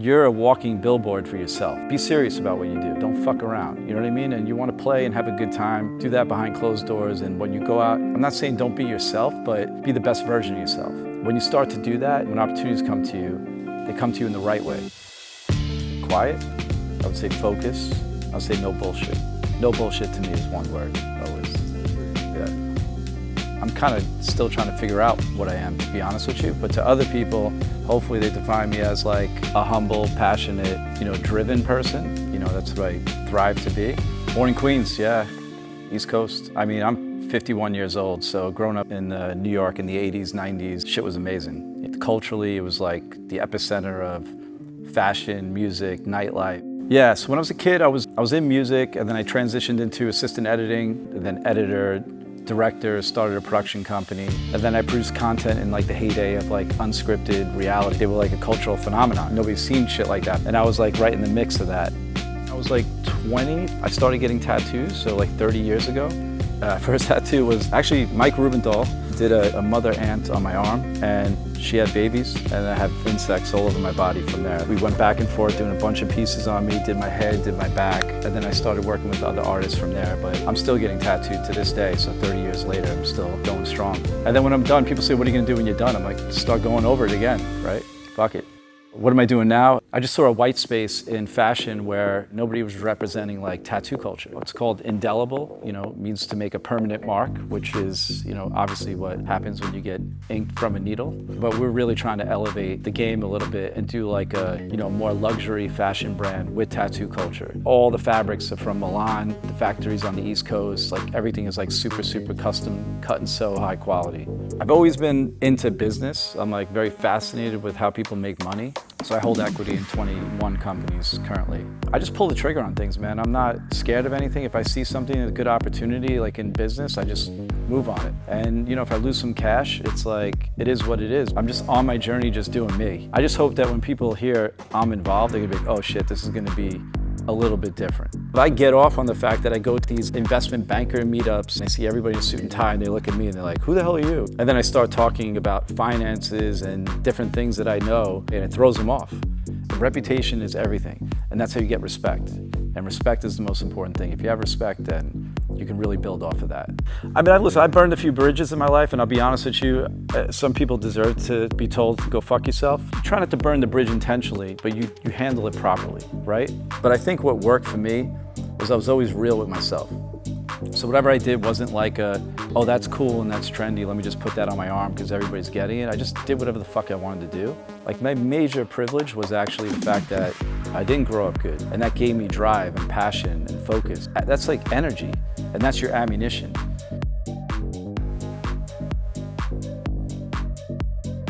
you're a walking billboard for yourself. Be serious about what you do. Don't fuck around, you know what I mean? And you want to play and have a good time, do that behind closed doors. And when you go out, I'm not saying don't be yourself, but be the best version of yourself. When you start to do that, when opportunities come to you, they come to you in the right way. Quiet, I would say focus, I would say no bullshit. No bullshit to me is one word, always. Yeah. I'm kind of still trying to figure out what I am, to be honest with you. But to other people, hopefully they define me as like a humble, passionate, driven person. That's what I thrive to be. Born in Queens, yeah, East Coast. I mean, I'm 51 years old, so growing up in New York in the 80s, 90s, shit was amazing. Culturally, it was like the epicenter of fashion, music, nightlife. Yeah, so when I was a kid, I was in music, and then I transitioned into assistant editing, and then editor, director, started a production company, and then I produced content in like the heyday of like unscripted reality. They were like a cultural phenomenon. Nobody's seen shit like that, and I was like right in the mix of that. I was like 20, I started getting tattoos, so like 30 years ago. First tattoo was actually Mike Rubenthal did a mother ant on my arm, and she had babies, and I have insects all over my body from there. We went back and forth doing a bunch of pieces on me, did my head, did my back, and then I started working with other artists from there. But I'm still getting tattooed to this day, so 30 years later, I'm still going strong. And then when I'm done, people say, what are you gonna do when you're done? I'm like, start going over it again, right? Fuck it. What am I doing now? I just saw a white space in fashion where nobody was representing like tattoo culture. It's called indelible, means to make a permanent mark, which is, obviously what happens when you get ink from a needle. But we're really trying to elevate the game a little bit and do like a, more luxury fashion brand with tattoo culture. All the fabrics are from Milan, the factories on the East Coast, like everything is like super, super custom, cut and sew, high quality. I've always been into business. I'm like very fascinated with how people make money. So I hold equity in 21 companies currently. I just pull the trigger on things, man. I'm not scared of anything. If I see something, a good opportunity, like in business, I just move on it. And if I lose some cash, it's like, it is what it is. I'm just on my journey, just doing me. I just hope that when people hear I'm involved, they're gonna be like, oh shit, this is gonna be a little bit different. But I get off on the fact that I go to these investment banker meetups and I see everybody in a suit and tie and they look at me and they're like, who the hell are you? And then I start talking about finances and different things that I know, and it throws them off. Reputation is everything, and that's how you get respect. And respect is the most important thing. If you have respect, then you can really build off of that. I mean, listen, I burned a few bridges in my life, and I'll be honest with you, some people deserve to be told to go fuck yourself. You try not to burn the bridge intentionally, but you handle it properly, right? But I think what worked for me was I was always real with myself. So whatever I did wasn't like oh, that's cool and that's trendy, let me just put that on my arm because everybody's getting it. I just did whatever the fuck I wanted to do. Like my major privilege was actually the fact that I didn't grow up good, and that gave me drive and passion and focus. That's like energy, and that's your ammunition.